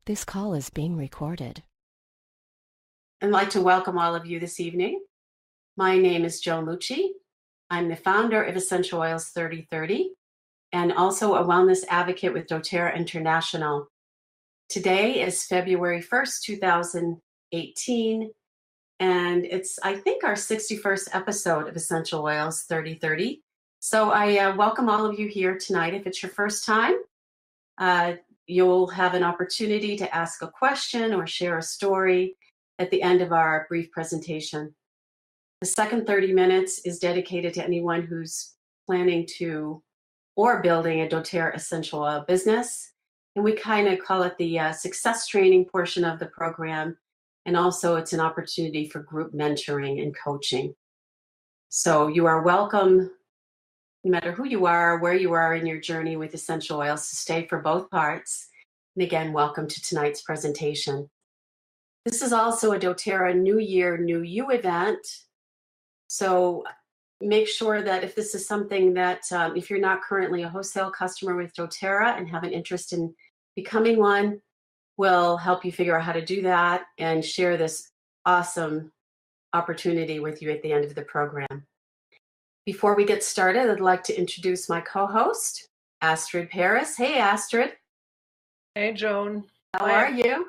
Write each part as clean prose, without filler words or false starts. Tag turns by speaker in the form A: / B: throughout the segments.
A: This call is being recorded.
B: I'd like to welcome all of you this evening. My name is Joan Lucci. I'm the founder of Essential Oils 3030 and also a wellness advocate with doTERRA International. Today is February 1st, 2018, and it's, I think, our 61st episode of Essential Oils 3030. So I welcome all of you here tonight. If it's your first time, you'll have an opportunity to ask a question or share a story at the end of our brief presentation. The second 30 minutes is dedicated to anyone who's planning to or building a doTERRA essential oil business. And we kind of call it the success training portion of the program. And also it's an opportunity for group mentoring and coaching. So you are welcome, no matter who you are, where you are in your journey with essential oils, to stay for both parts. And again, welcome to tonight's presentation. This is also a doTERRA New Year, New You event. So make sure that if this is something that, if you're not currently a wholesale customer with doTERRA and have an interest in becoming one, we'll help you figure out how to do that and share this awesome opportunity with you at the end of the program. Before we get started, I'd like to introduce my co-host, Astrid Parris. Hey, Astrid.
C: Hey, Joan.
B: How are you?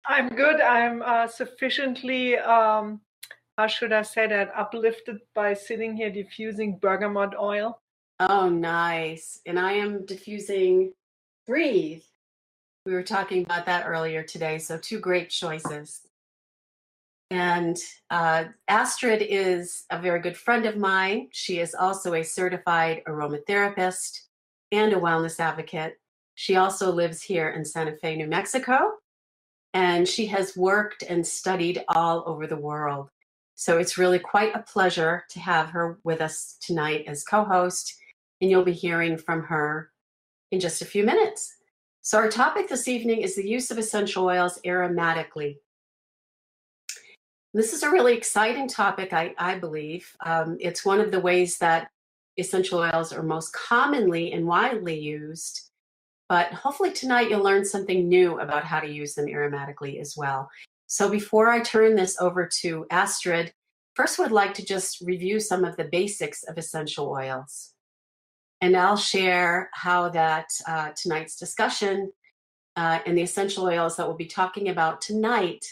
C: I'm good. I'm sufficiently, how should I say that, uplifted by sitting here diffusing bergamot oil.
B: Oh, nice. And I am diffusing Breathe. We were talking about that earlier today, so two great choices. And Astrid is a very good friend of mine. She is also a certified aromatherapist and a wellness advocate. She also lives here in Santa Fe, New Mexico, and she has worked and studied all over the world. So it's really quite a pleasure to have her with us tonight as co-host, and you'll be hearing from her in just a few minutes. So our topic this evening is the use of essential oils aromatically. This is a really exciting topic, I believe. It's one of the ways that essential oils are most commonly and widely used. But hopefully tonight you'll learn something new about how to use them aromatically as well. So before I turn this over to Astrid, first would like to just review some of the basics of essential oils. And I'll share how that tonight's discussion and the essential oils that we'll be talking about tonight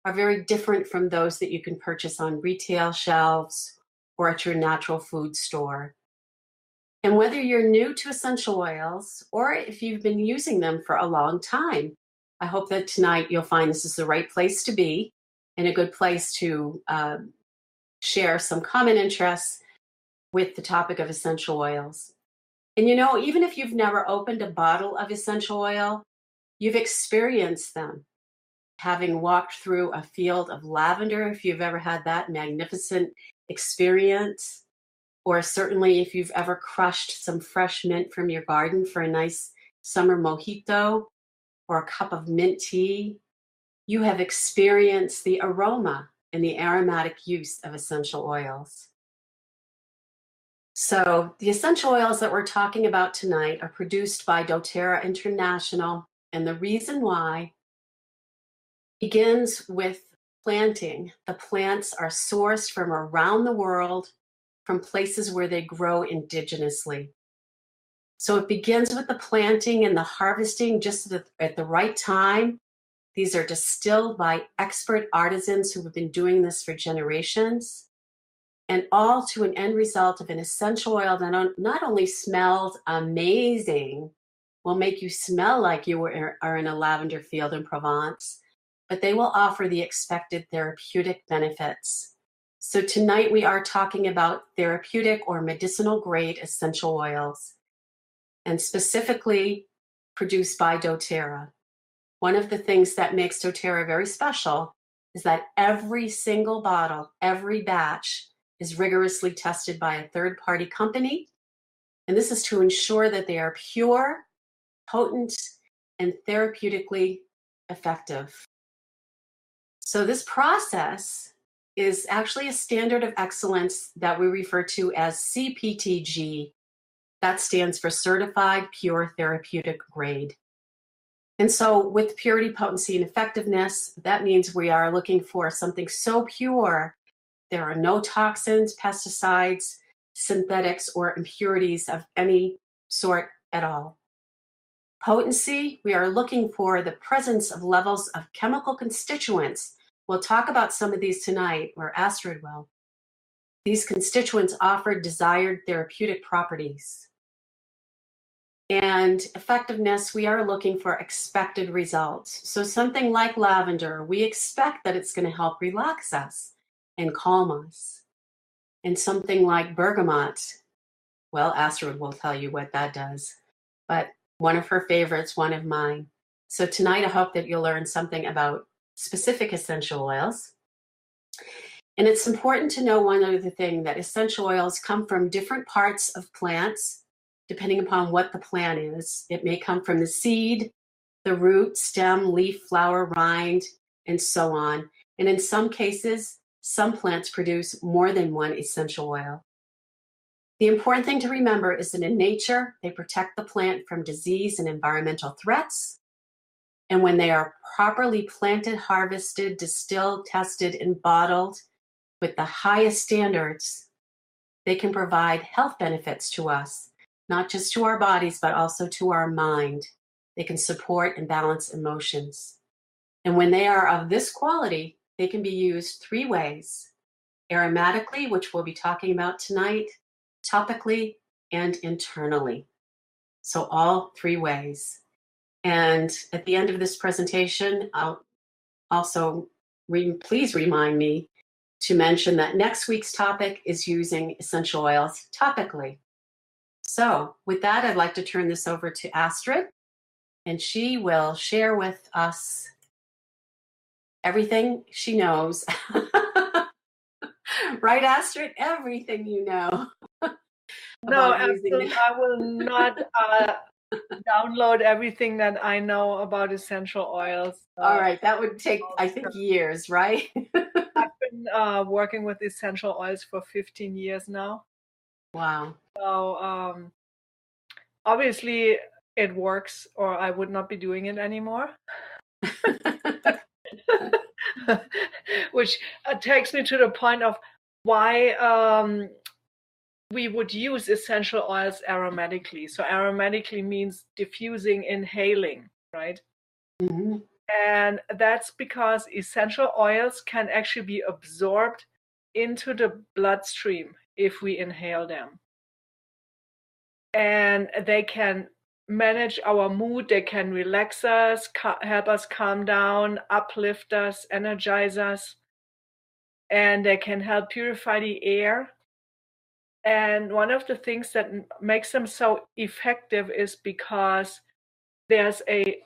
B: are very different from those that you can purchase on retail shelves or at your natural food store. And whether you're new to essential oils or if you've been using them for a long time, I hope that tonight you'll find this is the right place to be and a good place to share some common interests with the topic of essential oils. And you know, even if you've never opened a bottle of essential oil, you've experienced them. Having walked through a field of lavender, if you've ever had that magnificent experience, or certainly if you've ever crushed some fresh mint from your garden for a nice summer mojito or a cup of mint tea, you have experienced the aroma and the aromatic use of essential oils. So the essential oils that we're talking about tonight are produced by doTERRA International, and the reason why begins with planting. The plants are sourced from around the world, from places where they grow indigenously. So it begins with the planting and the harvesting just at the right time. These are distilled by expert artisans who have been doing this for generations, and all to an end result of an essential oil that not only smells amazing, will make you smell like you are in a lavender field in Provence, but they will offer the expected therapeutic benefits. So tonight we are talking about therapeutic or medicinal grade essential oils, and specifically produced by doTERRA. One of the things that makes doTERRA very special is that every single bottle, every batch is rigorously tested by a third-party company. And this is to ensure that they are pure, potent, and therapeutically effective. So this process is actually a standard of excellence that we refer to as CPTG. That stands for Certified Pure Therapeutic Grade. And so with purity, potency, and effectiveness, that means we are looking for something so pure, there are no toxins, pesticides, synthetics, or impurities of any sort at all. Potency, we are looking for the presence of levels of chemical constituents. We'll talk about some of these tonight, or Astrid will. These constituents offer desired therapeutic properties. And effectiveness, we are looking for expected results. So something like lavender, we expect that it's going to help relax us and calm us. And something like bergamot, well, Astrid will tell you what that does. But one of her favorites, one of mine. So tonight, I hope that you'll learn something about specific essential oils. And it's important to know one other thing, that essential oils come from different parts of plants, depending upon what the plant is. It may come from the seed, the root, stem, leaf, flower, rind, and so on. And in some cases, some plants produce more than one essential oil. The important thing to remember is that in nature, they protect the plant from disease and environmental threats. And when they are properly planted, harvested, distilled, tested, and bottled with the highest standards, they can provide health benefits to us, not just to our bodies, but also to our mind. They can support and balance emotions. And when they are of this quality, they can be used 3 ways: aromatically, which we'll be talking about tonight, topically, and internally. So all 3 ways. And at the end of this presentation, I'll also please remind me to mention that next week's topic is using essential oils topically. So with that, I'd like to turn this over to Astrid, and she will share with us everything she knows. Right, Astrid? Everything you know.
C: No, absolutely. I will not download everything that I know about essential oils.
B: All right, that would take, I think, years, right?
C: I've been working with essential oils for 15 years now.
B: Wow.
C: So obviously it works, or I would not be doing it anymore. Which takes me to the point of why we would use essential oils aromatically. So aromatically means diffusing, inhaling, right?
B: Mm-hmm.
C: And that's because essential oils can actually be absorbed into the bloodstream if we inhale them. And they can manage our mood, they can relax us, help us calm down, uplift us, energize us, and they can help purify the air. And one of the things that makes them so effective is because there's a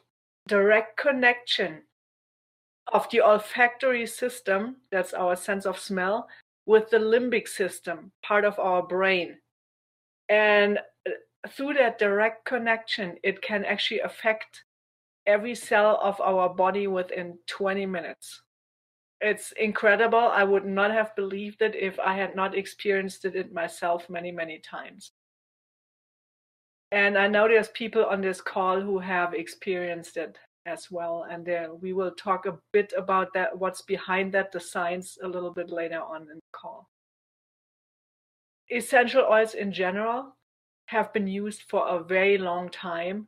C: direct connection of the olfactory system, that's our sense of smell, with the limbic system, part of our brain. And through that direct connection, it can actually affect every cell of our body within 20 minutes. It's incredible. I would not have believed it if I had not experienced it myself many, many times. And I know there's people on this call who have experienced it as well. And we will talk a bit about that, what's behind that, the science, a little bit later on in the call. Essential oils in general have been used for a very long time,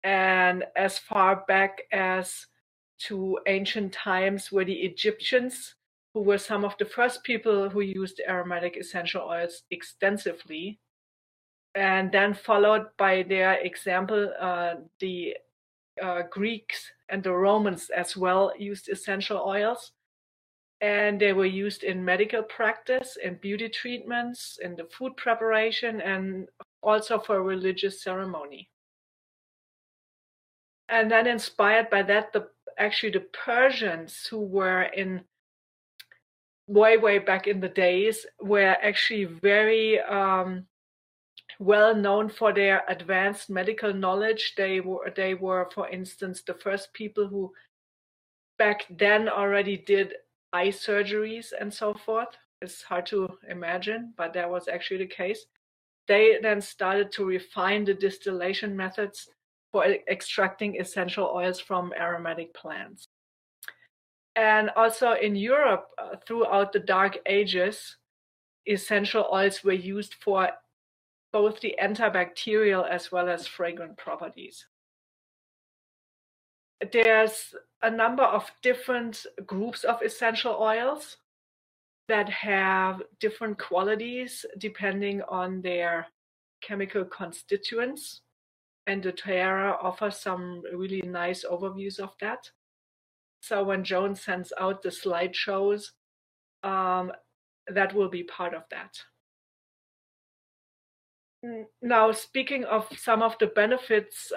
C: and as far back as to ancient times, where the Egyptians, who were some of the first people who used aromatic essential oils extensively, and then followed by their example, the Greeks and the Romans as well used essential oils. And they were used in medical practice, in beauty treatments, in the food preparation, and also for religious ceremony. And then inspired by that, actually the Persians, who were in way back in the days, were actually very well known for their advanced medical knowledge. They were, for instance, the first people who back then already did eye surgeries and so forth. It's hard to imagine, but that was actually the case. They then started to refine the distillation methods for extracting essential oils from aromatic plants. And also in Europe, throughout the Dark Ages, essential oils were used for both the antibacterial as well as fragrant properties. There's a number of different groups of essential oils that have different qualities depending on their chemical constituents. And doTERRA offers some really nice overviews of that. So when Joan sends out the slideshows, that will be part of that. Now, speaking of some of the benefits,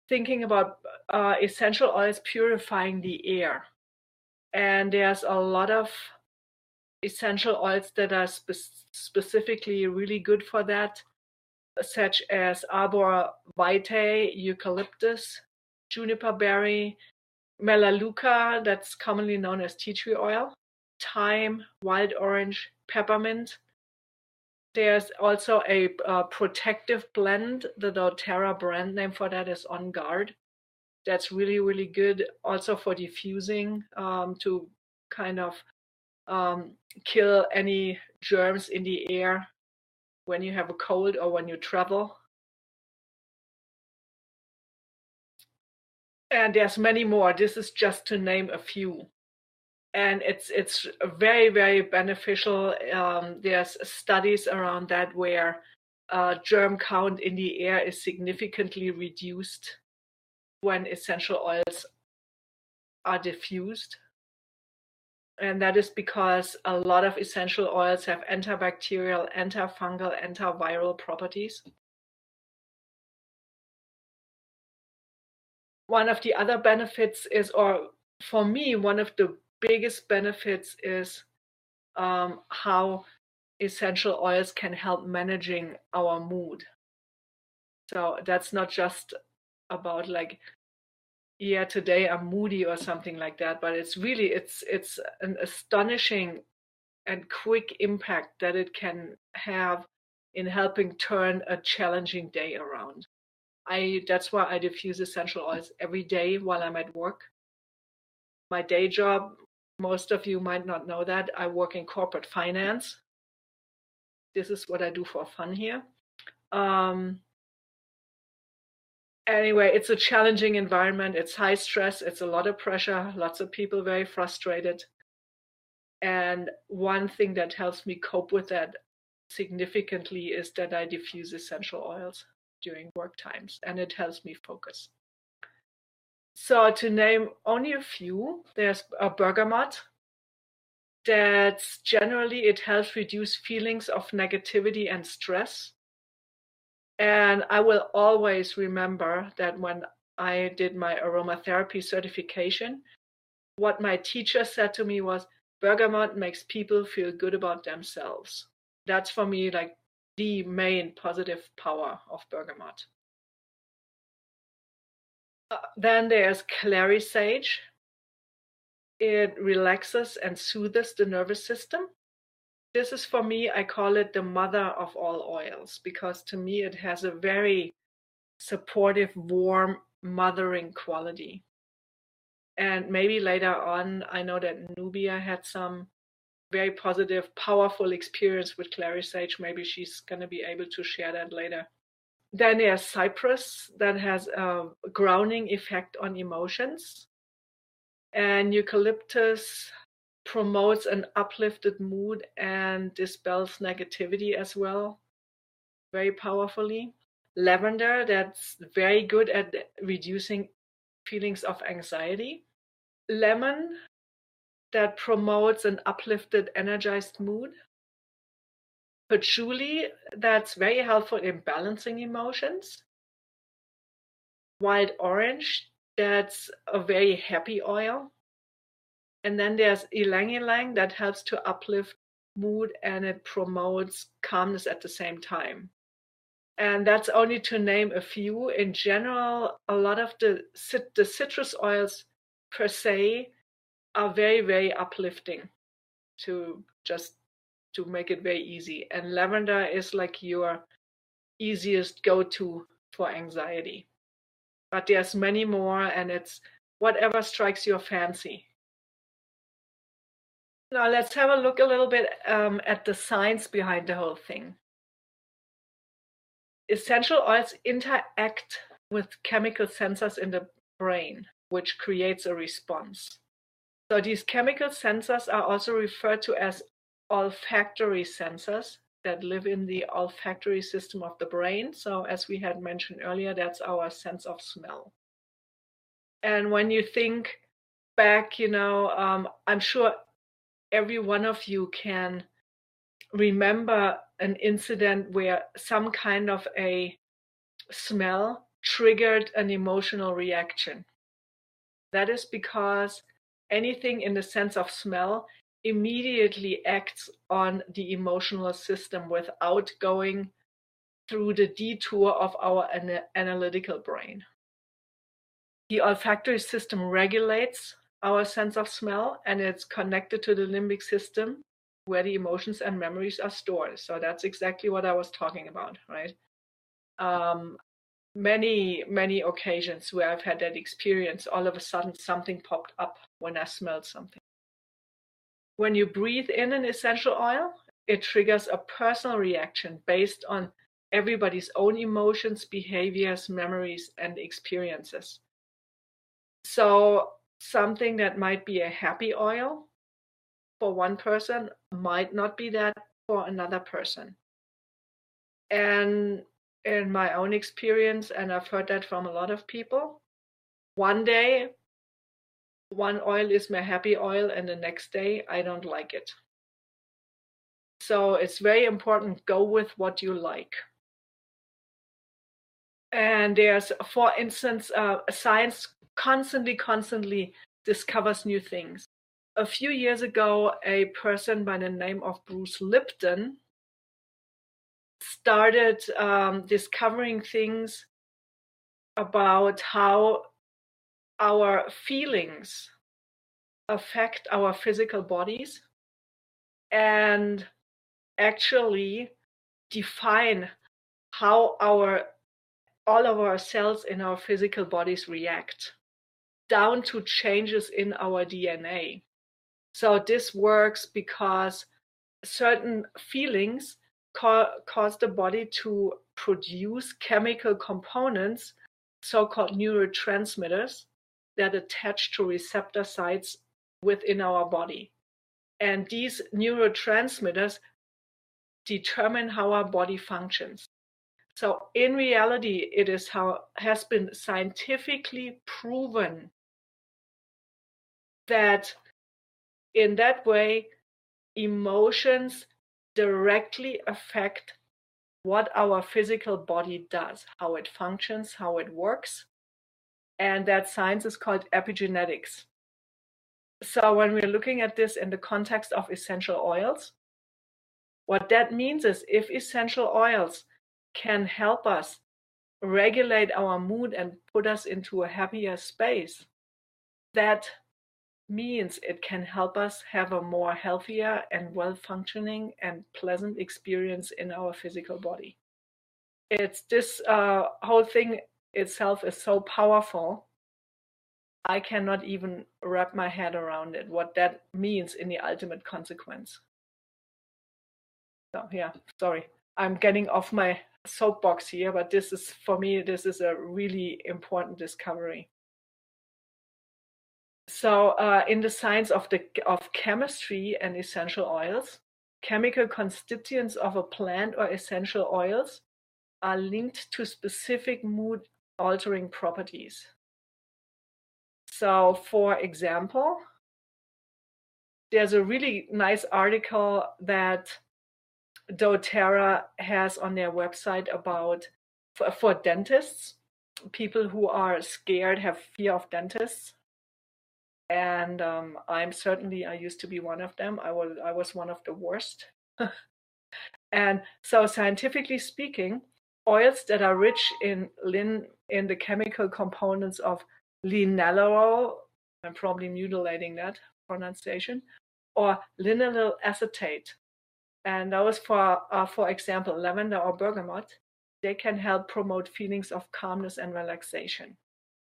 C: thinking about essential oils purifying the air. And there's a lot of essential oils that are specifically really good for that, such as arbor vitae, eucalyptus, juniper berry, melaleuca, that's commonly known as tea tree oil, thyme, wild orange, peppermint. There's also a protective blend. The doTERRA brand name for that is On Guard. That's really, really good also for diffusing, to kind of kill any germs in the air when you have a cold or when you travel. And there's many more. This is just to name a few. And it's very, very beneficial. There's studies around that where germ count in the air is significantly reduced when essential oils are diffused. And that is because a lot of essential oils have antibacterial, antifungal, antiviral properties. One of the other benefits is, or for me, one of the biggest benefits is how essential oils can help managing our mood. So that's not just about like, yeah, today I'm moody or something like that, but it's really, it's an astonishing and quick impact that it can have in helping turn a challenging day around. That's why I diffuse essential oils every day while I'm at work. My day job, most of you might not know that, I work in corporate finance. This is what I do for fun here. Anyway, it's a challenging environment. It's high stress. It's a lot of pressure. Lots of people very frustrated. And one thing that helps me cope with that significantly is that I diffuse essential oils during work times, and it helps me focus. So to name only a few, there's a bergamot. That's generally, it helps reduce feelings of negativity and stress. And I will always remember that when I did my aromatherapy certification, what my teacher said to me was, bergamot makes people feel good about themselves. That's for me like the main positive power of bergamot. Then there's clary sage. It relaxes and soothes the nervous system. This is, for me, I call it the mother of all oils, because to me it has a very supportive, warm, mothering quality. And maybe later on, I know that Nubia had some very positive, powerful experience with clary sage. Maybe she's going to be able to share that later. Then there's cypress, that has a grounding effect on emotions. And eucalyptus promotes an uplifted mood and dispels negativity as well, very powerfully. Lavender, that's very good at reducing feelings of anxiety. Lemon, that promotes an uplifted, energized mood. Patchouli, that's very helpful in balancing emotions. Wild orange, that's a very happy oil. And then there's ylang ylang, that helps to uplift mood and it promotes calmness at the same time. And that's only to name a few. In general, a lot of the citrus oils per se are very, very uplifting, to make it very easy. And lavender is like your easiest go-to for anxiety. But there's many more, and it's whatever strikes your fancy. Now let's have a look a little bit at the science behind the whole thing. Essential oils interact with chemical sensors in the brain, which creates a response. So these chemical sensors are also referred to as olfactory sensors that live in the olfactory system of the brain. So as we had mentioned earlier, that's our sense of smell. And when you think back, I'm sure every one of you can remember an incident where some kind of a smell triggered an emotional reaction. That is because anything in the sense of smell immediately acts on the emotional system without going through the detour of our analytical brain. The olfactory system regulates our sense of smell, and it's connected to the limbic system where the emotions and memories are stored. So that's exactly what I was talking about, right? Many occasions where I've had that experience, all of a sudden something popped up when I smelled something. When you breathe in an essential oil, it triggers a personal reaction based on everybody's own emotions, behaviors, memories, and experiences. So something that might be a happy oil for one person might not be that for another person. And in my own experience, and I've heard that from a lot of people, one day one oil is my happy oil and the next day I don't like it. So it's very important, go with what you like. And there's, for instance, science constantly discovers new things. A few years ago, a person by the name of Bruce Lipton started discovering things about how our feelings affect our physical bodies and actually define how all of our cells in our physical bodies react, down to changes in our DNA. So this works because certain feelings cause the body to produce chemical components, so-called neurotransmitters, that attach to receptor sites within our body. And these neurotransmitters determine how our body functions. So in reality, it has been scientifically proven that in that way, emotions directly affect what our physical body does, how it functions, how it works. And that science is called epigenetics. So when we're looking at this in the context of essential oils, what that means is if essential oils can help us regulate our mood and put us into a happier space, that means it can help us have a more healthier and well-functioning and pleasant experience in our physical body. It's this whole thing itself is so powerful. I cannot even wrap my head around it, what that means in the ultimate consequence. So yeah, sorry, I'm getting off my soapbox here, but this is, for me, this is a really important discovery. So in the science of chemistry and essential oils, chemical constituents of a plant or essential oils are linked to specific mood altering properties. So for example, there's a really nice article that doTERRA has on their website about for dentists, people who are scared, have fear of dentists. And I used to be one of them. I was one of the worst. And so scientifically speaking, oils that are rich in the chemical components of linalool, I'm probably mutilating that pronunciation, or linearyl acetate, and those for example, lavender or bergamot, they can help promote feelings of calmness and relaxation.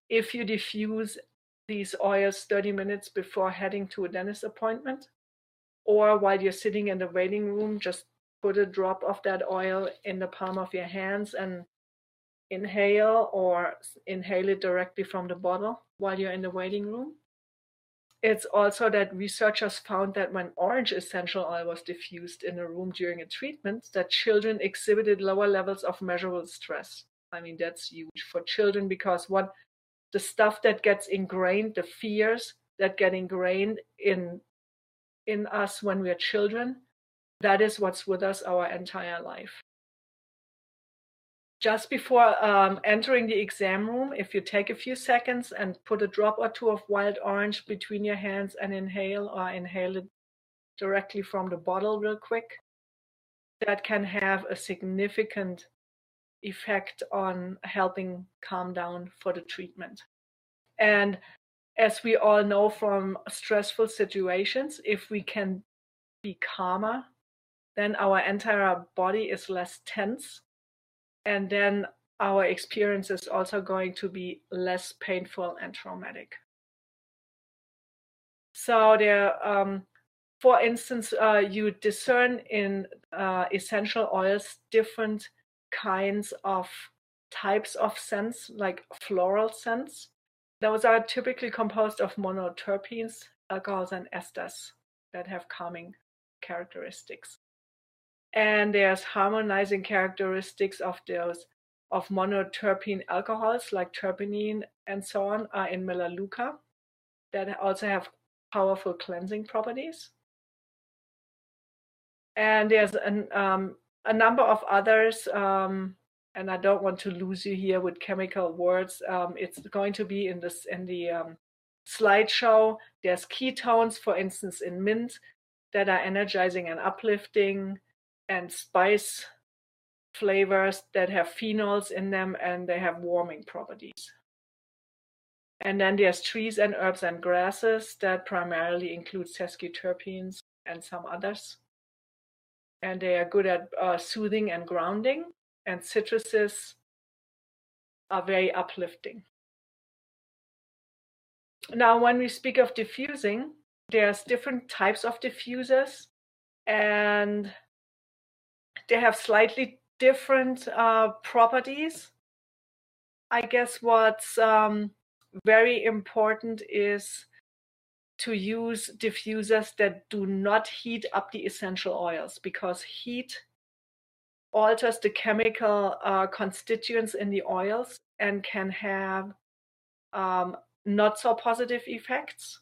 C: if you diffuse these oils 30 minutes before heading to a dentist appointment, or while you're sitting in the waiting room, just put a drop of that oil in the palm of your hands and inhale, or inhale it directly from the bottle while you're in the waiting room. It's also that researchers found that when orange essential oil was diffused in a room during a treatment, that children exhibited lower levels of measurable stress. I mean, that's huge for children, because the stuff that gets ingrained, the fears that get ingrained in us when we're children, that is what's with us our entire life. Just before entering the exam room, if you take a few seconds and put a drop or two of wild orange between your hands and inhale, or inhale it directly from the bottle real quick, that can have a significant effect on helping calm down for the treatment. And as we all know from stressful situations, if we can be calmer, then our entire body is less tense, and then our experience is also going to be less painful and traumatic. So there, for instance, you discern in essential oils different kinds of types of scents, like floral scents. Those are typically composed of monoterpenes, alcohols, and esters that have calming characteristics. And there's harmonizing characteristics of those of monoterpene alcohols like terpenine and so on are in Melaleuca, that also have powerful cleansing properties. And there's a number of others, and I don't want to lose you here with chemical words. It's going to be in the slideshow. There's ketones, for instance, in mint, that are energizing and uplifting, and spice flavors that have phenols in them, and they have warming properties. And then there's trees and herbs and grasses that primarily include sesquiterpenes and some others. And they are good at soothing and grounding. And citruses are very uplifting. Now, when we speak of diffusing, there's different types of diffusers, and they have slightly different properties. I guess what's very important is to use diffusers that do not heat up the essential oils, because heat alters the chemical constituents in the oils and can have not so positive effects.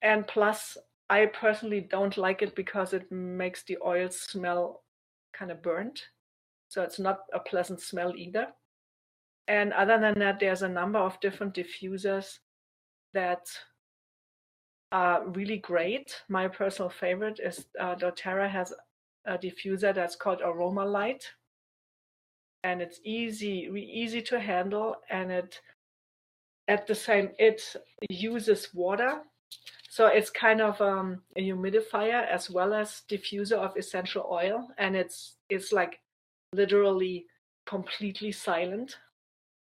C: And plus, I personally don't like it because it makes the oil smell kind of burnt. So it's not a pleasant smell either. And other than that, there's a number of different diffusers that are really great. My personal favorite is doTERRA has a diffuser that's called Aromatic, and it's easy to handle, and it uses water, so it's kind of a humidifier as well as diffuser of essential oil, and it's like literally completely silent,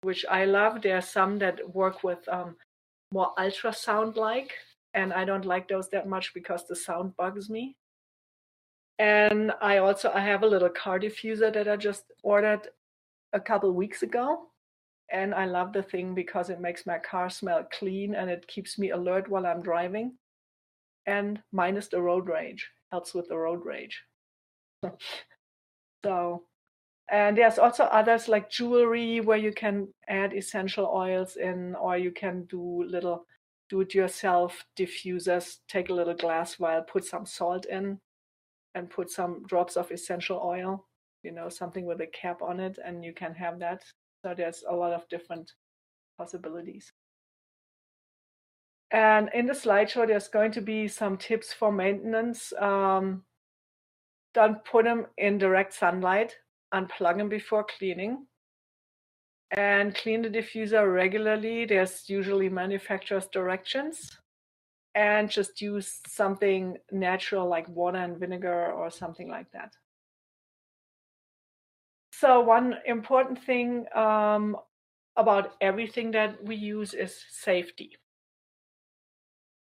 C: which I love. There are some that work with more ultrasound like, and I don't like those that much because the sound bugs me. And I have a little car diffuser that I just ordered a couple weeks ago, and I love the thing because it makes my car smell clean and it keeps me alert while I'm driving, and minus the road rage, helps with the road rage. So, and there's also others like jewelry where you can add essential oils in, or you can do little do-it-yourself diffusers. Take a little glass vial, put some salt in, and put some drops of essential oil, something with a cap on it, and you can have that. So there's a lot of different possibilities. And in the slideshow, there's going to be some tips for maintenance. Don't put them in direct sunlight. Unplug them before cleaning. And clean the diffuser regularly. There's usually manufacturer's directions. And just use something natural like water and vinegar or something like that. So one important thing about everything that we use is safety.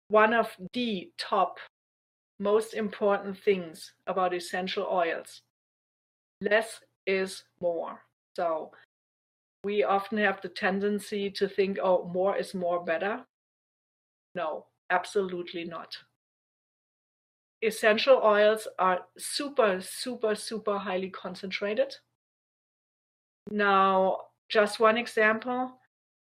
C: One of the top most important things about essential oils, less is more. So we often have the tendency to think, oh, more is more better. No, absolutely not. Essential oils are super, super, super highly concentrated. Now, just one example,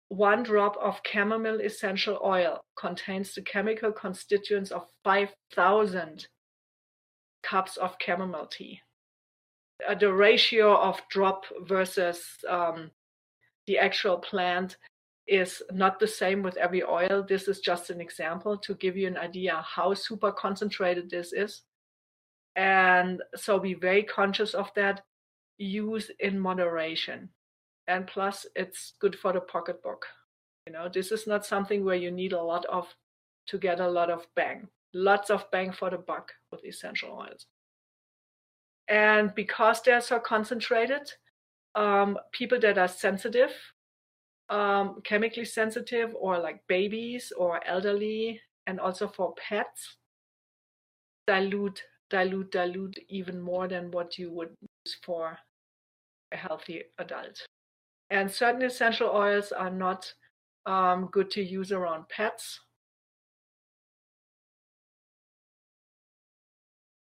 C: 1 drop of chamomile essential oil contains the chemical constituents of 5,000 cups of chamomile tea. The ratio of drop versus the actual plant is not the same with every oil. This is just an example to give you an idea how super concentrated this is. And so be very conscious of that. Use in moderation. And plus, it's good for the pocketbook. This is not something where you need a lot of to get a lot of bang. Lots of bang for the buck with essential oils. And because they're so concentrated, people that are sensitive, chemically sensitive, or like babies or elderly, and also for pets, dilute even more than what you would use for a healthy adult. And certain essential oils are not good to use around pets.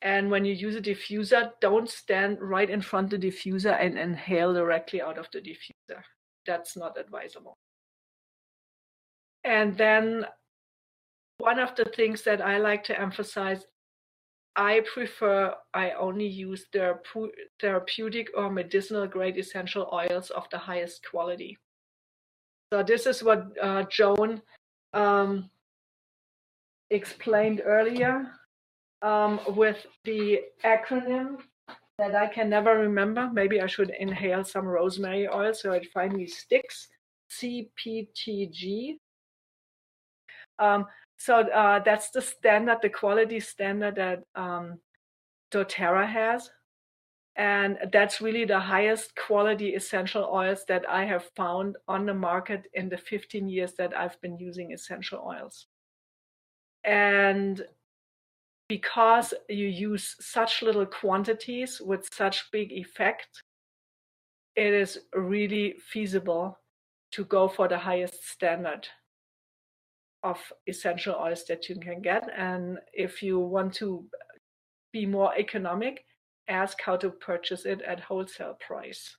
C: And when you use a diffuser, don't stand right in front of the diffuser and inhale directly out of the diffuser. That's not advisable. And then one of the things that I like to emphasize, I only use therapeutic or medicinal grade essential oils of the highest quality. So this is what Joan explained earlier with the acronym that I can never remember. Maybe I should inhale some rosemary oil so it finally sticks. CPTG. So that's the standard, the quality standard that doTERRA has. And that's really the highest quality essential oils that I have found on the market in the 15 years that I've been using essential oils. And because you use such little quantities with such big effect, it is really feasible to go for the highest standard of essential oils that you can get. And if you want to be more economic, ask how to purchase it at wholesale price.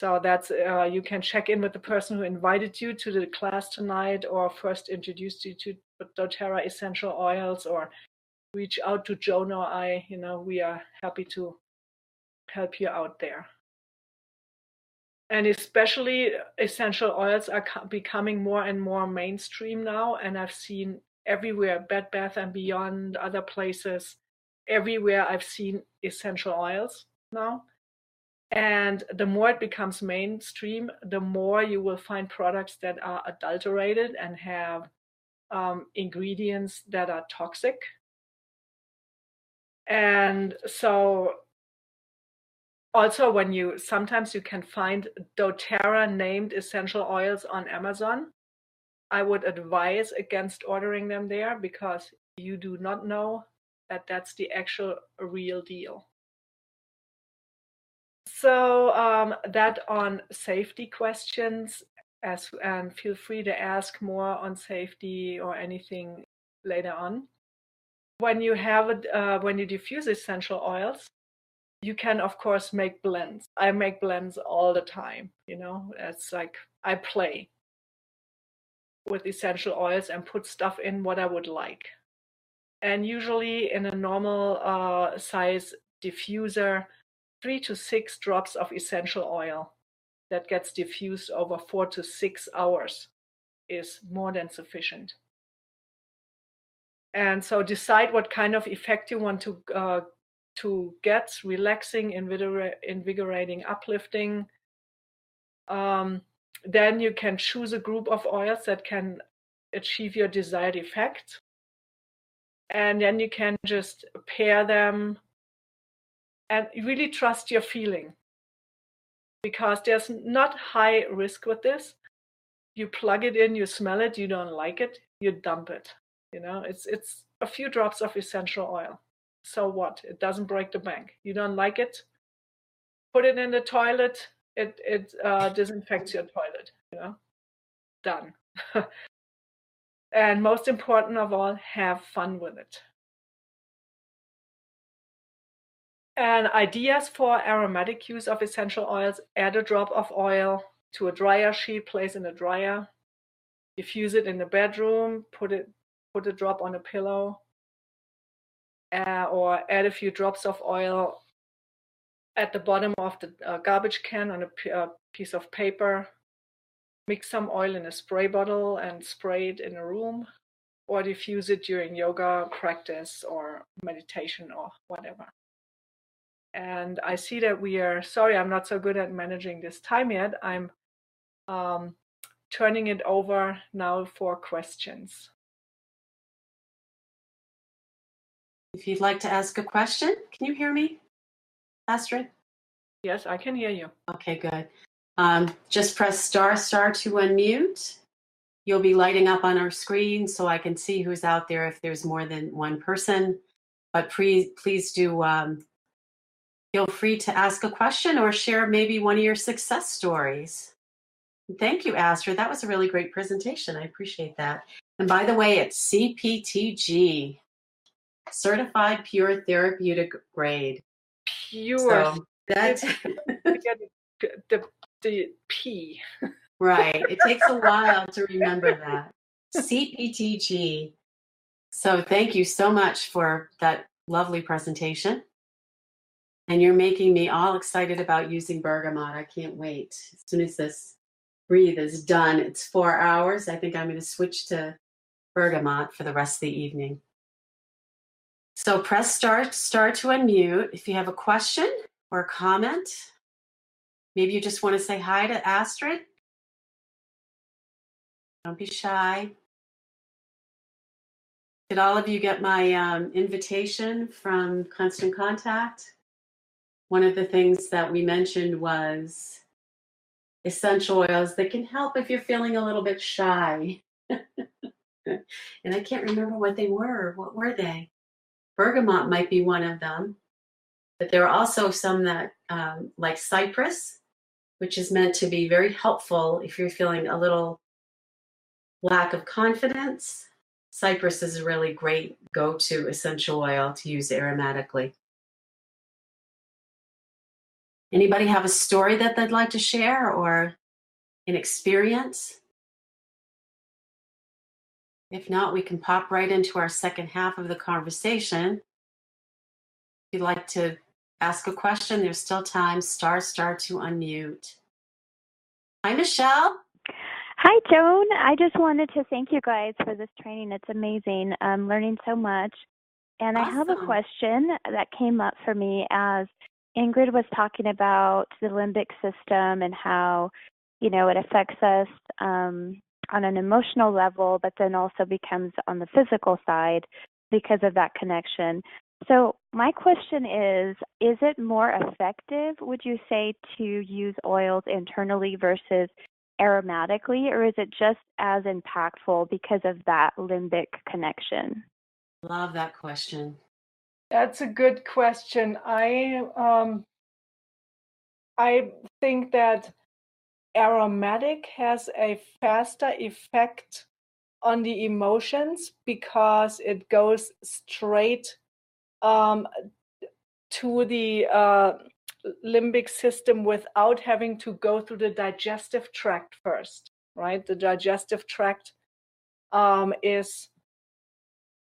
C: So that's you can check in with the person who invited you to the class tonight, or first introduced you to doTERRA essential oils, or reach out to Joan or I. We are happy to help you out there. And especially essential oils are becoming more and more mainstream now, and I've seen everywhere, Bed Bath & Beyond, other places, everywhere I've seen essential oils now. And the more it becomes mainstream, the more you will find products that are adulterated and have ingredients that are toxic. And so also sometimes you can find doTERRA named essential oils on Amazon. I would advise against ordering them there because you do not know that that's the actual real deal. So that on safety questions, and feel free to ask more on safety or anything later on. When you diffuse essential oils, you can of course make blends. I make blends all the time. It's like I play with essential oils and put stuff in what I would like. And usually in a normal size diffuser, 3 to 6 drops of essential oil that gets diffused over 4 to 6 hours is more than sufficient. And so decide what kind of effect you want to get: relaxing, invigorating, uplifting. Then you can choose a group of oils that can achieve your desired effect. And then you can just pair them and really trust your feeling. because there's not high risk with this. You plug it in, you smell it, you don't like it, you dump it. It's a few drops of essential oil. So what? It doesn't break the bank. You don't like it, put it in the toilet. It disinfects your toilet. Done. And most important of all, have fun with it. And ideas for aromatic use of essential oils: add a drop of oil to a dryer sheet, place in a dryer, diffuse it in the bedroom, put a drop on a pillow, or add a few drops of oil at the bottom of the garbage can on a piece of paper. Mix some oil in a spray bottle and spray it in a room, or diffuse it during yoga practice or meditation or whatever. And I see that I'm not so good at managing this time yet. I'm turning it over now for questions.
B: If you'd like to ask a question, can you hear me, Astrid?
C: Yes, I can hear you.
B: Okay, good. Just press star to unmute. You'll be lighting up on our screen so I can see who's out there if there's more than one person. But please do feel free to ask a question or share maybe one of your success stories. Thank you, Astrid. That was a really great presentation. I appreciate that. And by the way, it's CPTG, Certified Pure Therapeutic Grade.
C: Pure.
B: So that's
C: the P.
B: Right. It takes a while to remember that. CPTG. So thank you so much for that lovely presentation. And you're making me all excited about using bergamot. I can't wait. As soon as this breathe is done, it's 4 hours. I think I'm going to switch to bergamot for the rest of the evening. So press star to unmute if you have a question or a comment. Maybe you just want to say hi to Astrid. Don't be shy. Did all of you get my invitation from Constant Contact? One of the things that we mentioned was essential oils that can help if you're feeling a little bit shy. And I can't remember what they were. What were they? Bergamot might be one of them. But there are also some that, like cypress, which is meant to be very helpful if you're feeling a little lack of confidence. Cypress is a really great go-to essential oil to use aromatically. Anybody have a story that they'd like to share or an experience? If not, we can pop right into our second half of the conversation. If you'd like to ask a question, there's still time. Star to unmute. Hi, Michelle.
D: Hi, Joan. I just wanted to thank you guys for this training. It's amazing. I'm learning so much. And
B: Awesome.
D: I have a question that came up for me as Ingrid was talking about the limbic system and how, it affects us on an emotional level, but then also becomes on the physical side because of that connection. So my question is it more effective, would you say, to use oils internally versus aromatically, or is it just as impactful because of that limbic connection?
B: Love that question.
C: That's a good question. I think that aromatic has a faster effect on the emotions because it goes straight to the limbic system without having to go through the digestive tract first, right? The digestive tract is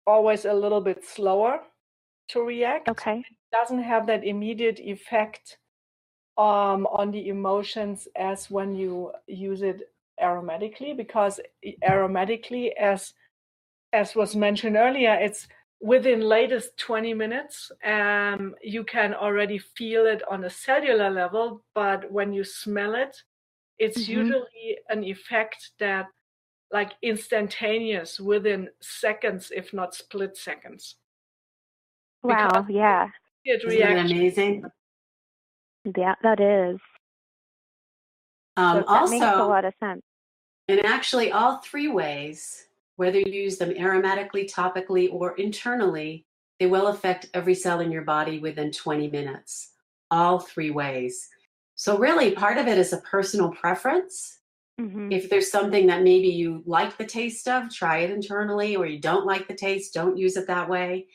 C: always a little bit slower to react.
D: Okay.
C: It doesn't have that immediate effect on the emotions as when you use it aromatically, because aromatically, as was mentioned earlier, it's within latest 20 minutes. You can already feel it on a cellular level, but when you smell it, it's usually an effect that like instantaneous within seconds, if not split seconds.
D: Wow,
C: because
D: yeah.
B: Isn't it amazing?
D: Yeah, that is. That makes a lot of sense.
B: And actually all three ways, whether you use them aromatically, topically, or internally, they will affect every cell in your body within 20 minutes, all three ways. So really part of it is a personal preference.
D: Mm-hmm.
B: If there's something that maybe you like the taste of, try it internally, or you don't like the taste, don't use it that way.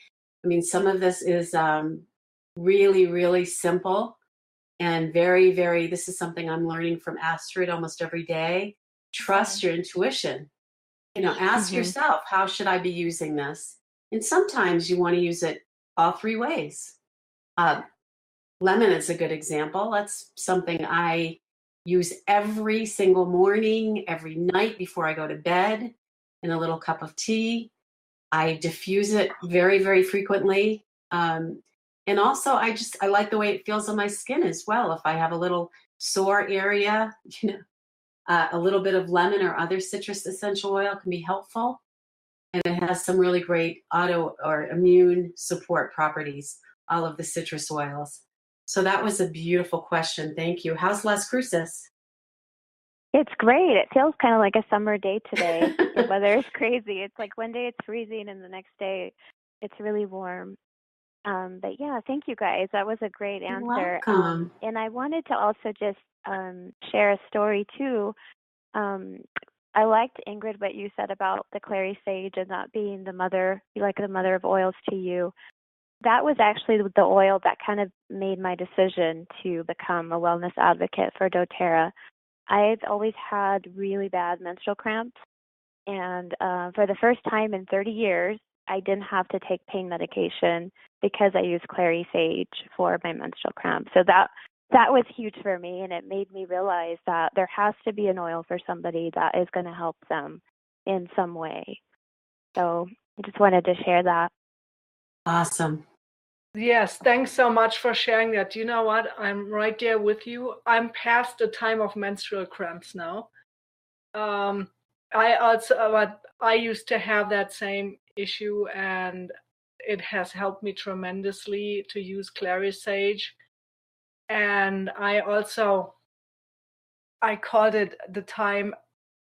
B: I mean, some of this is really, really simple and very, very, this is something I'm learning from Astrid almost every day. Trust your intuition. Ask yourself, how should I be using this? And sometimes you want to use it all three ways. Lemon is a good example. That's something I use every single morning, every night before I go to bed in a little cup of tea. I diffuse it very, very frequently. And also I like the way it feels on my skin as well. If I have a little sore area, a little bit of lemon or other citrus essential oil can be helpful. And it has some really great auto or immune support properties, all of the citrus oils. So that was a beautiful question. Thank you. How's Las Cruces?
D: It's great. It feels kind of like a summer day today. The weather is crazy. It's like one day it's freezing and the next day it's really warm. But yeah, thank you guys. That was a great answer.
B: You're welcome.
D: And I wanted to also just share a story too. I liked, Ingrid, what you said about the clary sage and not being the mother of oils to you. That was actually the oil that kind of made my decision to become a wellness advocate for doTERRA. I've always had really bad menstrual cramps, and for the first time in 30 years, I didn't have to take pain medication because I use clary sage for my menstrual cramps. So that was huge for me, and it made me realize that there has to be an oil for somebody that is going to help them in some way. So I just wanted to share that.
B: Awesome.
C: Yes, thanks so much for sharing that. You know what? I'm right there with you. I'm past the time of menstrual cramps now. I used to have that same issue, and it has helped me tremendously to use clary sage. And I called it the time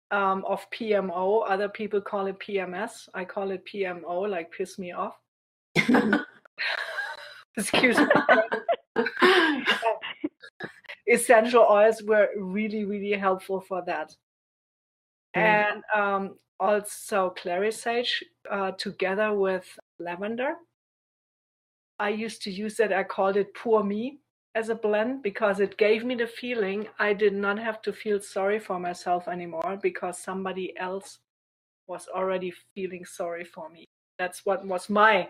C: of PMO. Other people call it PMS. I call it PMO, like piss me off. Excuse me. Essential oils were really, really helpful for that. And also clary sage together with lavender. I used to use it. I called it Pour Me as a blend because it gave me the feeling I did not have to feel sorry for myself anymore because somebody else was already feeling sorry for me. That's what was my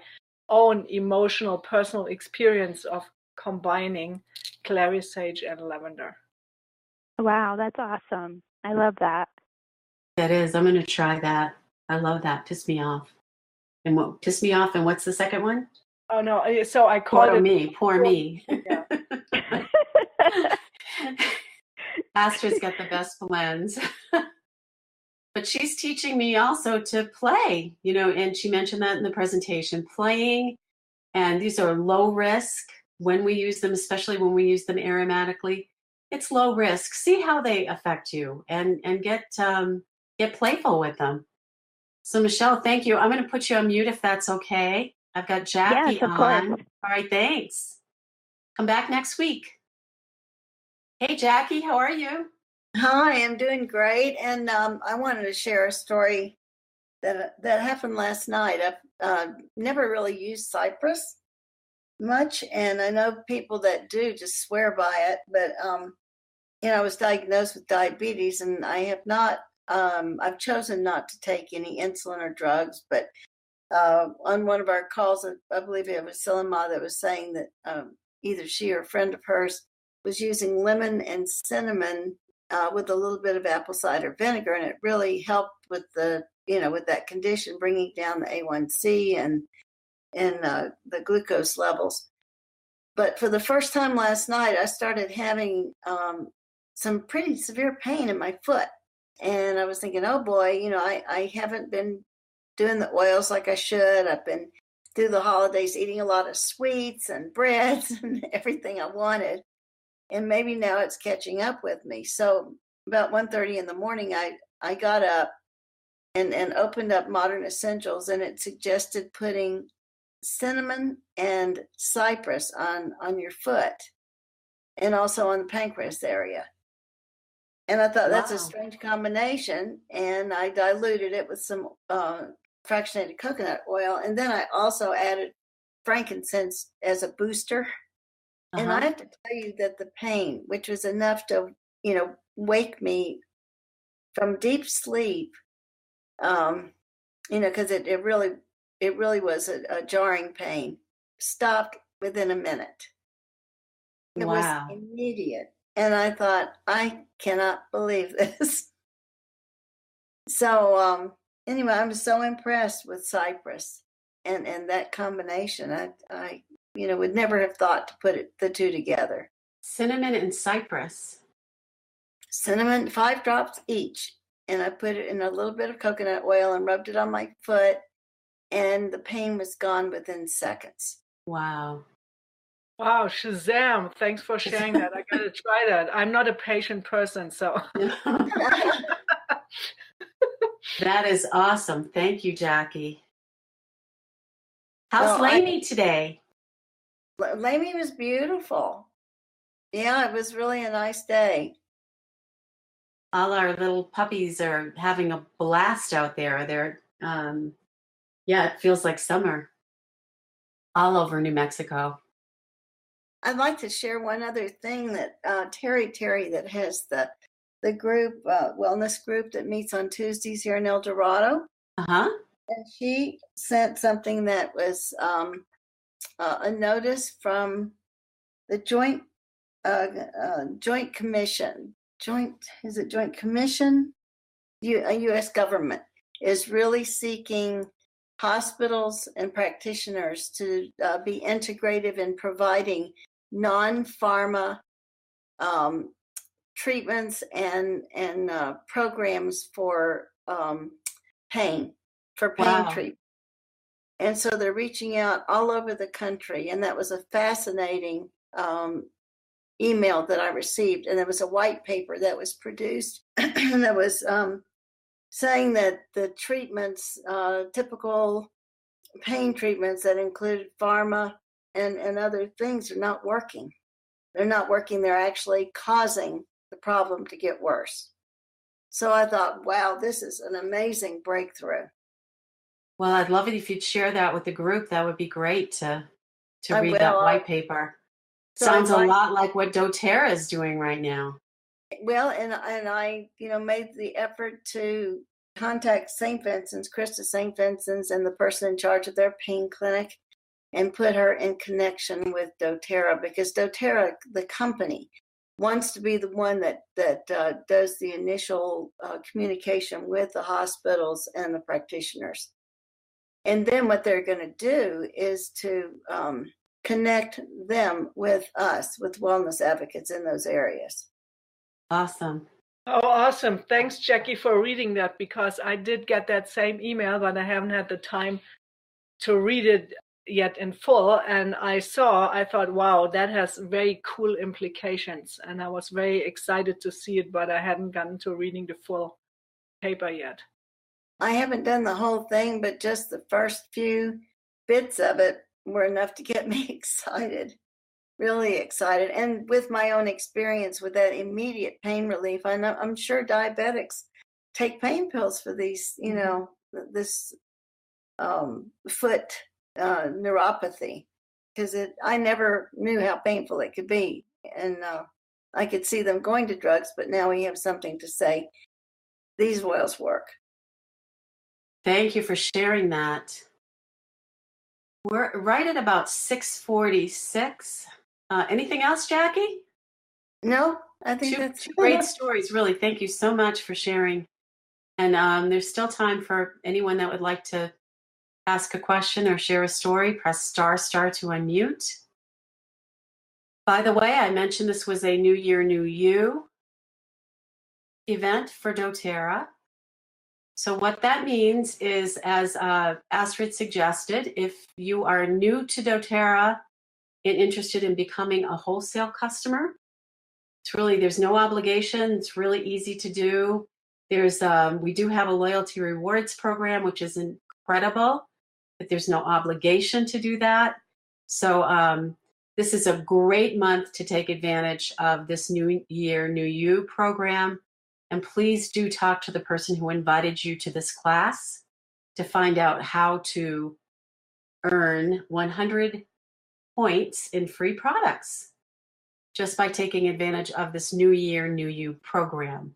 C: own emotional, personal experience of combining clary sage and lavender.
D: Wow, that's awesome. I love that.
B: That is. I'm going to try that. I love that. Piss me off. And what piss me off? And what's the second one?
C: Oh no! So I called it
B: Pour Me.
C: Yeah.
B: Astrid's got the best blends. But she's teaching me also to play, and she mentioned that in the presentation, playing. And these are low risk when we use them, especially when we use them aromatically. It's low risk. See how they affect you and get playful with them. So Michelle, thank you. I'm going to put you on mute if that's okay. I've got Jackie
D: yes, of
B: on.
D: Course.
B: All right, thanks. Come back next week. Hey, Jackie, how are you?
E: Hi, I'm doing great. And I wanted to share a story that happened last night. I've never really used cypress much, and I know people that do just swear by it. But I was diagnosed with diabetes, and I have not. I've chosen not to take any insulin or drugs. But on one of our calls, I believe it was Silema that was saying that either she or a friend of hers was using lemon and cinnamon with a little bit of apple cider vinegar, and it really helped with with that condition, bringing down the A1C and the glucose levels. But for the first time last night, I started having some pretty severe pain in my foot. And I was thinking, oh boy, I haven't been doing the oils like I should. I've been through the holidays eating a lot of sweets and breads and everything I wanted. And maybe now it's catching up with me. So about 1:30 in the morning, I got up and opened up Modern Essentials, and it suggested putting cinnamon and cypress on your foot and also on the pancreas area. And I thought that's a strange combination, and I diluted it with some fractionated coconut oil, and then I also added frankincense as a booster. And I have to tell you that the pain, which was enough to, wake me from deep sleep, because it really was a jarring pain, stopped within a minute. It was immediate. And I thought, I cannot believe this. So anyway, I'm so impressed with cypress and that combination. I would never have thought to put the two together.
B: Cinnamon and cypress.
E: Cinnamon, 5 drops each. And I put it in a little bit of coconut oil and rubbed it on my foot. And the pain was gone within seconds.
B: Wow.
C: Wow, Shazam. Thanks for sharing that. I got to try that. I'm not a patient person, so.
B: That is awesome. Thank you, Jackie. How's Lamey today?
E: Lamey was beautiful. Yeah, it was really a nice day.
B: All our little puppies are having a blast out there. They're, it feels like summer all over New Mexico.
E: I'd like to share one other thing that Terry, that has the group, wellness group that meets on Tuesdays here in El Dorado. And she sent something that was a notice from the Joint Commission. Joint Commission? U.S. government is really seeking hospitals and practitioners to be integrative in providing non-pharma treatments and programs for pain treatment. And so they're reaching out all over the country. And that was a fascinating email that I received. And there was a white paper that was produced that was saying that the treatments, typical pain treatments that included pharma and other things are not working. They're not working. They're actually causing the problem to get worse. So I thought, wow, this is an amazing breakthrough.
B: Well, I'd love it if you'd share that with the group. That would be great to read that white paper. Sounds a lot like what doTERRA is doing right now.
E: Well, and I, made the effort to contact St. Vincent's, Krista St. Vincent's, and the person in charge of their pain clinic, and put her in connection with doTERRA, because doTERRA, the company, wants to be the one that does the initial communication with the hospitals and the practitioners. And then what they're going to do is to connect them with us, with wellness advocates in those areas.
B: Awesome.
C: Oh, awesome. Thanks, Jackie, for reading that, because I did get that same email, but I haven't had the time to read it yet in full. And I thought, wow, that has very cool implications. And I was very excited to see it, but I hadn't gotten to reading the full paper yet.
E: I haven't done the whole thing, but just the first few bits of it were enough to get me excited, really excited. And with my own experience with that immediate pain relief, I'm sure diabetics take pain pills for these, this foot neuropathy, because I never knew how painful it could be. And I could see them going to drugs, but now we have something to say. These oils work.
B: Thank you for sharing that. We're right at about 6:46. Anything else, Jackie?
E: No, I think that's
B: two great stories, really. Thank you so much for sharing. And there's still time for anyone that would like to ask a question or share a story. Press star to unmute. By the way, I mentioned this was a New Year, New You event for doTERRA. So what that means is, as Astrid suggested, if you are new to doTERRA and interested in becoming a wholesale customer, there's no obligation. It's really easy to do. We do have a loyalty rewards program, which is incredible, but there's no obligation to do that. So this is a great month to take advantage of this New Year, New You program. And please do talk to the person who invited you to this class to find out how to earn 100 points in free products just by taking advantage of this New Year, New You program.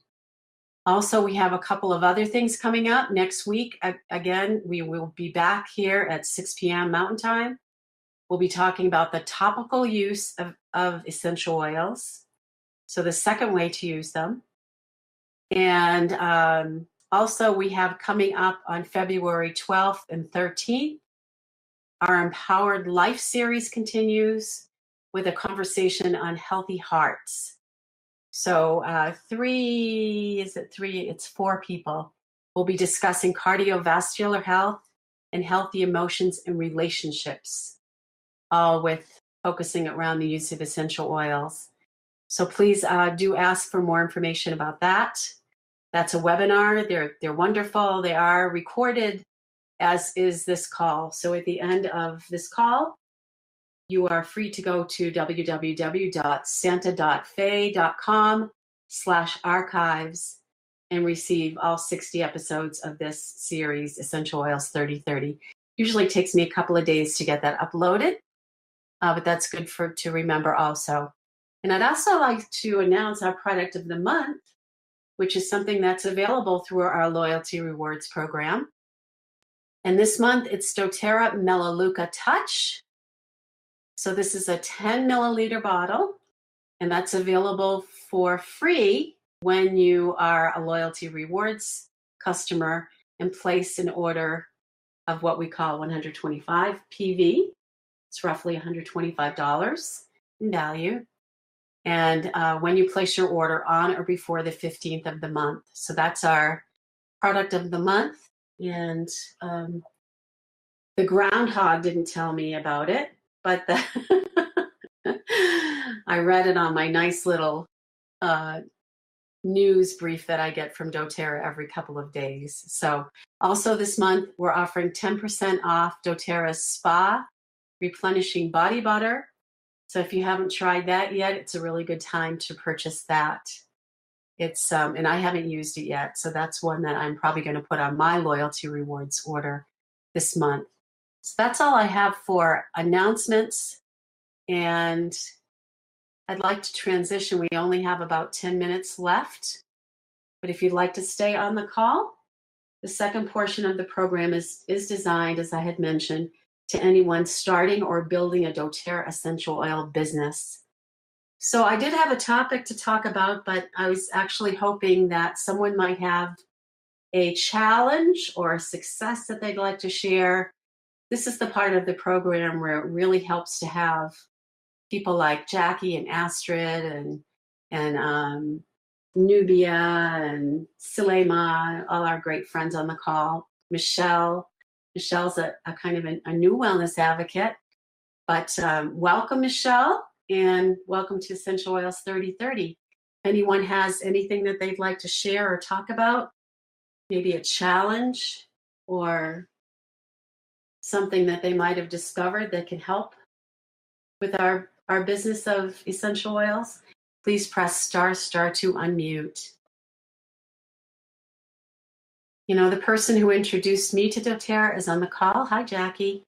B: Also, we have a couple of other things coming up next week. Again, we will be back here at 6 p.m. Mountain Time. We'll be talking about the topical use of essential oils. So the second way to use them. And also we have coming up on February 12th and 13th, our Empowered Life series continues with a conversation on healthy hearts. So it's 4 people. We'll be discussing cardiovascular health and healthy emotions and relationships, all with focusing around the use of essential oils. So please do ask for more information about that. That's a webinar. They're wonderful. They are recorded, as is this call. So at the end of this call, you are free to go to www.santa.fe.com/archives and receive all 60 episodes of this series, Essential Oils 3030. Usually takes me a couple of days to get that uploaded, but that's good to remember also. And I'd also like to announce our product of the month, which is something that's available through our loyalty rewards program. And this month it's doTERRA Melaleuca Touch. So this is a 10 milliliter bottle, and that's available for free when you are a loyalty rewards customer and place an order of what we call 125 PV. It's roughly $125 in value. And when you place your order on or before the 15th of the month. So that's our product of the month. And the groundhog didn't tell me about it, but I read it on my nice little news brief that I get from doTERRA every couple of days. So also this month, we're offering 10% off doTERRA's Spa Replenishing Body Butter. So if you haven't tried that yet, it's a really good time to purchase that. It's and I haven't used it yet, so that's one that I'm probably going to put on my loyalty rewards order this month. So that's all I have for announcements, and I'd like to transition. We only have about 10 minutes left, but if you'd like to stay on the call, the second portion of the program is designed, as I had mentioned, to anyone starting or building a doTERRA essential oil business. So I did have a topic to talk about, but I was actually hoping that someone might have a challenge or a success that they'd like to share. This is the part of the program where it really helps to have people like Jackie and Astrid and Nubia and Sulema, all our great friends on the call. Michelle's a kind of a new wellness advocate, but welcome, Michelle, and welcome to Essential Oils 3030. If anyone has anything that they'd like to share or talk about, maybe a challenge or something that they might have discovered that can help with our business of essential oils, please press star to unmute. You know, the person who introduced me to doTERRA is on the call. Hi, Jackie.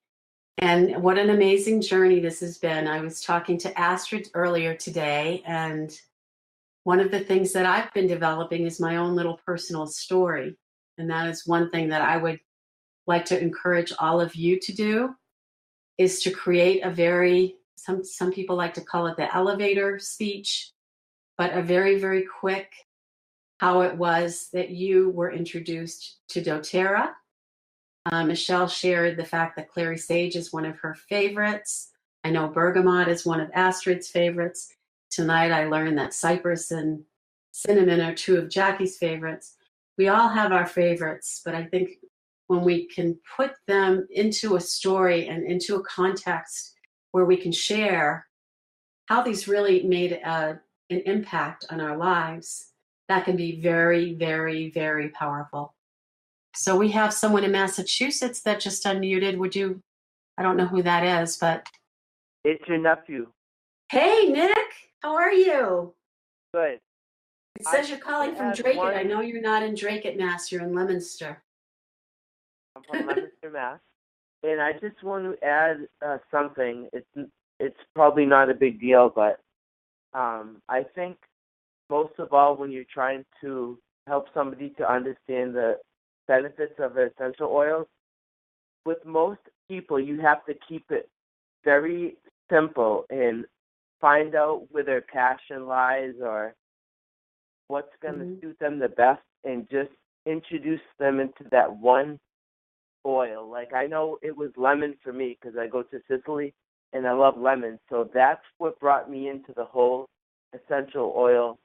B: And what an amazing journey this has been. I was talking to Astrid earlier today, and one of the things that I've been developing is my own little personal story. And that is one thing that I would like to encourage all of you to do, is to create a very, some people like to call it the elevator speech, but a very, very quick how it was that you were introduced to doTERRA. Michelle shared the fact that clary sage is one of her favorites. I know bergamot is one of Astrid's favorites. Tonight I learned that cypress and cinnamon are 2 of Jackie's favorites. We all have our favorites, but I think when we can put them into a story and into a context where we can share how these really made a an impact on our lives, that can be very, very, very powerful. So we have someone in Massachusetts that just unmuted. Would you, I don't know who that is, but.
F: It's your nephew.
B: Hey, Nick, how are you?
F: Good.
B: It says you're calling from Drake. I know you're not in Drake at Mass, you're in Leominster.
F: I'm from Leominster, Mass. And I just want to add something. It's probably not a big deal, but I think most of all, when you're trying to help somebody to understand the benefits of essential oils, with most people, you have to keep it very simple and find out where their passion lies or what's going to suit them the best, and just introduce them into that one oil. Like, I know it was lemon for me because I go to Sicily and I love lemon. So that's what brought me into the whole essential oil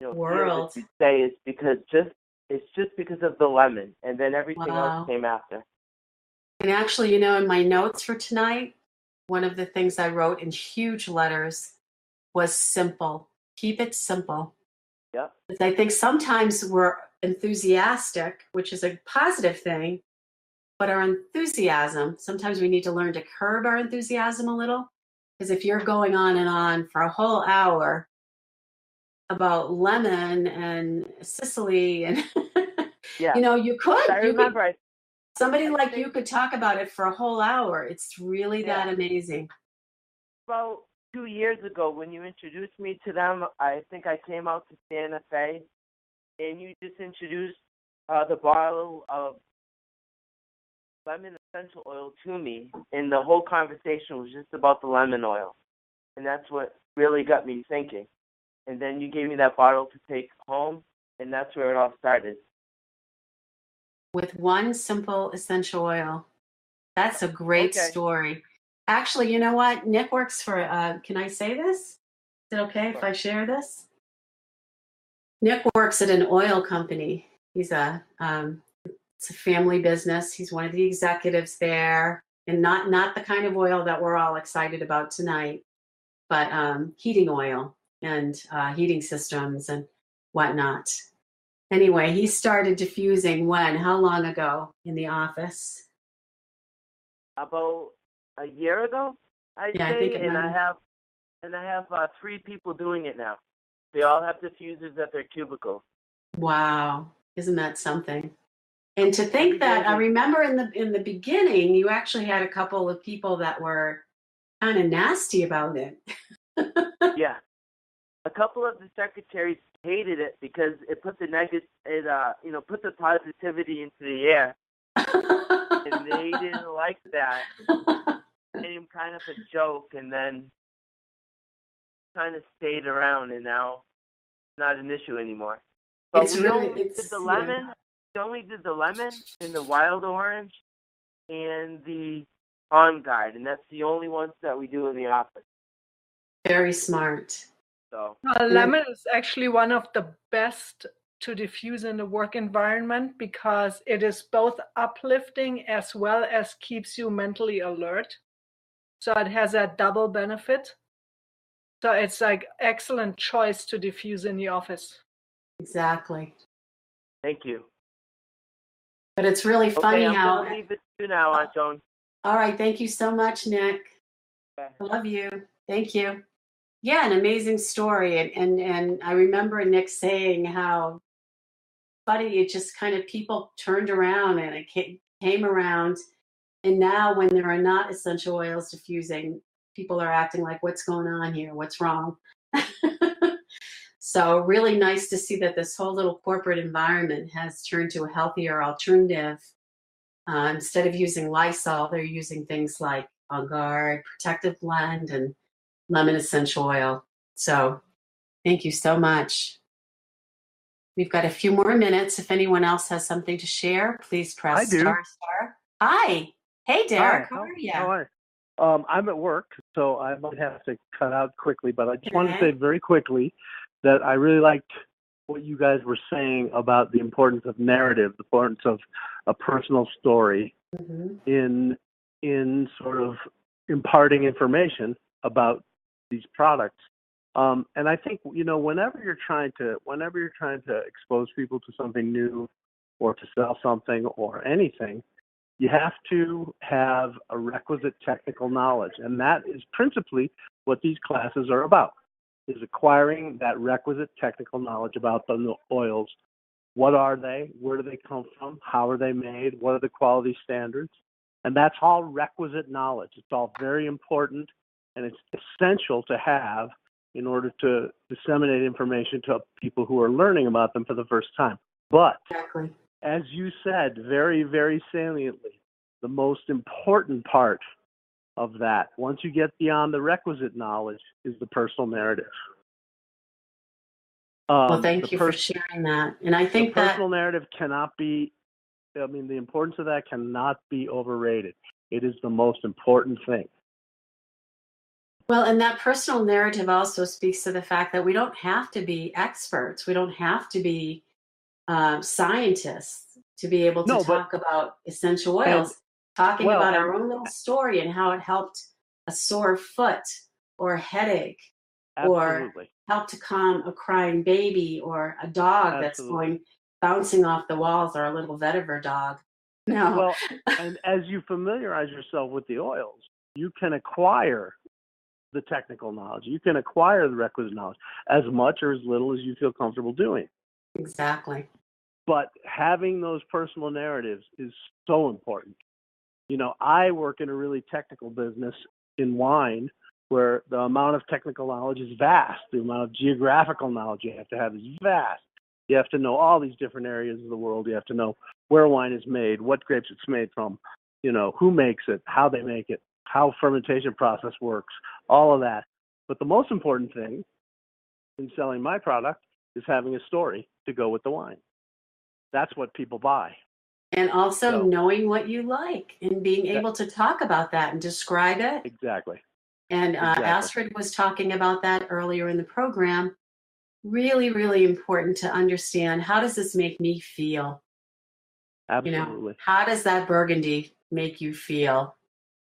B: world.
F: Field, say is because it's just because of the lemon, and then everything else came after.
B: And actually, in my notes for tonight, one of the things I wrote in huge letters was simple. Keep it simple.
F: Yeah.
B: I think sometimes we're enthusiastic, which is a positive thing, but our enthusiasm, sometimes we need to learn to curb our enthusiasm a little. Because if you're going on and on for a whole hour about lemon and Sicily and, you could. Somebody like you could talk about it for a whole hour. It's really that amazing.
F: About 2 years ago, when you introduced me to them, I think I came out to Santa Fe, and you just introduced the bottle of lemon essential oil to me, and the whole conversation was just about the lemon oil. And that's what really got me thinking. And then you gave me that bottle to take home, and that's where it all started.
B: With one simple essential oil. That's a great story. Actually, you know what? Nick works for, can I say this? Is it okay if I share this? Nick works at an oil company. He's it's a family business. He's one of the executives there, and not the kind of oil that we're all excited about tonight, but heating oil and heating systems and whatnot. Anyway, he started diffusing when? How long ago in the office?
F: About a year ago, I think, and I have 3 people doing it now. They all have diffusers at their cubicles.
B: Wow, isn't that something? And to think that I remember in the beginning, you actually had a couple of people that were kind of nasty about it.
F: Yeah, a couple of the secretaries hated it because it put the put the positivity into the air, and they didn't like that. It became kind of a joke, and then kind of stayed around, and now it's not an issue anymore. But we only did the lemon and the wild orange and the On Guard, and that's the only ones that we do in the office.
B: Very smart.
F: So
C: lemon is actually one of the best to diffuse in the work environment because it is both uplifting as well as keeps you mentally alert. So it has a double benefit. So it's like excellent choice to diffuse in the office.
B: Exactly.
F: Thank you.
B: But it's really funny how.
F: I'm going to leave it to you now, Aunt Joan.
B: All right. Thank you so much, Nick.
F: Okay.
B: I love you. Thank you. Yeah, an amazing story. And I remember Nick saying how funny it just kind of people turned around and it came around. And now when there are not essential oils diffusing, people are acting like, what's going on here? What's wrong? So really nice to see that this whole little corporate environment has turned to a healthier alternative. Instead of using Lysol, they're using things like On Guard, Protective Blend, and lemon essential oil. So thank you so much. We've got a few more minutes. If anyone else has something to share, please press star. Hi. Hey, Derek. How are you?
G: How are you? I'm at work, so I might have to cut out quickly, but I just wanted to say very quickly that I really liked what you guys were saying about the importance of narrative, the importance of a personal story in sort of imparting information about these products. And I think, whenever you're trying to expose people to something new or to sell something or anything, you have to have a requisite technical knowledge. And that is principally what these classes are about, is acquiring that requisite technical knowledge about the oils. What are they? Where do they come from? How are they made? What are the quality standards? And that's all requisite knowledge. It's all very important, and it's essential to have in order to disseminate information to people who are learning about them for the first time. But
B: Exactly.
G: as you said, very, very saliently, the most important part of that, once you get beyond the requisite knowledge, is the personal narrative.
B: Well, thank you for sharing that. And I think
G: the personal narrative cannot be, the importance of that cannot be overrated. It is the most important thing.
B: Well, and that personal narrative also speaks to the fact that we don't have to be experts. We don't have to be scientists to be able to talk about essential oils. Talking about our own little story and how it helped a sore foot or a headache,
G: absolutely.
B: or helped to calm a crying baby or a dog
G: Absolutely.
B: that's bouncing off the walls, or a little vetiver dog. No.
G: Well, and as you familiarize yourself with the oils, you can acquire the technical knowledge. You can acquire the requisite knowledge, as much or as little as you feel comfortable doing.
B: Exactly.
G: But having those personal narratives is so important. I work in a really technical business in wine, where the amount of technical knowledge is vast. The amount of geographical knowledge you have to have is vast. You have to know all these different areas of the world. You have to know where wine is made, what grapes it's made from, who makes it, how they make it, how fermentation process works, all of that. But the most important thing in selling my product is having a story to go with the wine. That's what people buy.
B: And also knowing what you like and being able to talk about that and describe it.
G: Exactly.
B: And Astrid was talking about that earlier in the program. Really, really important to understand, how does this make me feel?
G: Absolutely.
B: How does that Burgundy make you feel?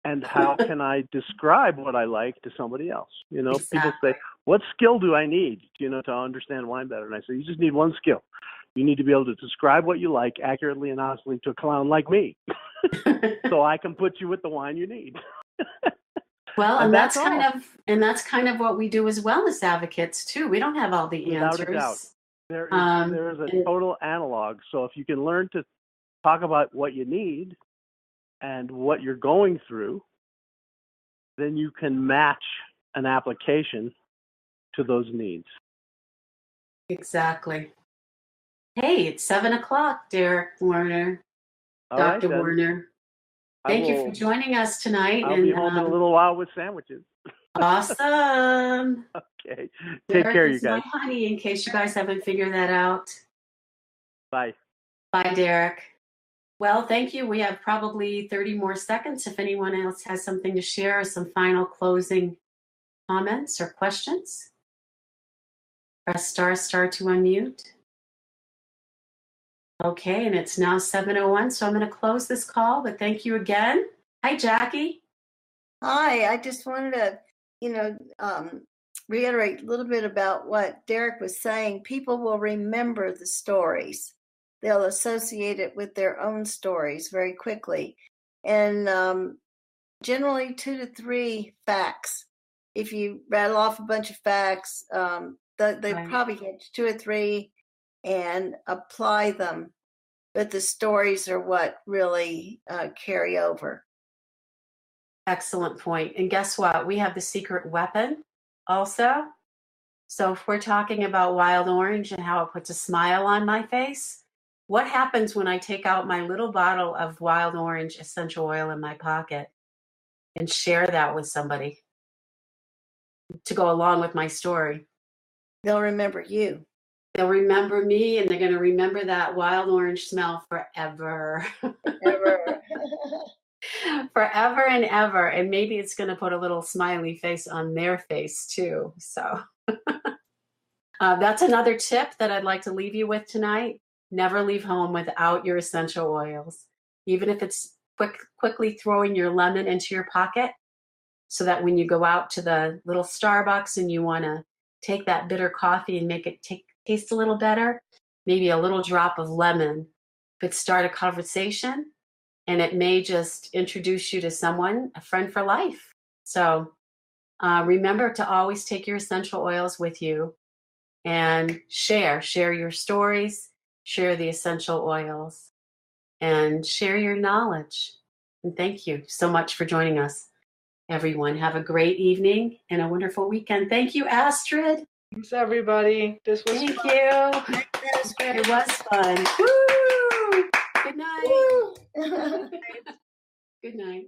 G: And how can I describe what I like to somebody else?
B: Exactly.
G: People say, what skill do I need, to understand wine better? And I say, you just need one skill. You need to be able to describe what you like accurately and honestly to a clown like me, so I can put you with the wine you need.
B: Well, and that's kind of what we do as wellness advocates too. We don't have all the answers.
G: Without a doubt. There is a total analog. So if you can learn to talk about what you need and what you're going through, then you can match an application to those needs.
B: Exactly. Hey, it's 7:00, Derek Warner, Dr. Warner. Thank you for joining us tonight.
G: I'll be home in a little while with sandwiches.
B: Awesome.
G: Okay. Take care, you guys.
B: My honey, in case you guys haven't figured that out.
G: Bye.
B: Bye, Derek. Well, thank you. We have probably 30 more seconds. If anyone else has something to share, or some final closing comments or questions, press star to unmute. Okay, and it's now 7:01, so I'm going to close this call, but thank you again. Hi, Jackie.
E: Hi, I just wanted to, reiterate a little bit about what Derek was saying. People will remember the stories. They'll associate it with their own stories very quickly. And generally 2 to 3 facts. If you rattle off a bunch of facts, they probably get 2 or 3 and apply them. But the stories are what really carry over.
B: Excellent point. And guess what? We have the secret weapon also. So if we're talking about wild orange and how it puts a smile on my face, what happens when I take out my little bottle of wild orange essential oil in my pocket and share that with somebody to go along with my story?
E: They'll remember you.
B: They'll remember me, and they're going to remember that wild orange smell forever.
E: Ever.
B: Forever and ever. And maybe it's going to put a little smiley face on their face too. So that's another tip that I'd like to leave you with tonight. Never leave home without your essential oils, even if it's quickly throwing your lemon into your pocket, so that when you go out to the little Starbucks and you want to take that bitter coffee and make it taste a little better, maybe a little drop of lemon could start a conversation, and it may just introduce you to someone, a friend for life. So remember to always take your essential oils with you and share your stories, share the essential oils, and share your knowledge. And thank you so much for joining us, everyone. Have a great evening and a wonderful weekend. Thank you, Astrid.
C: Thanks, everybody. This was
B: Thank
C: fun.
B: you. It was fun. Woo! Good night.
E: Woo!
B: Good night.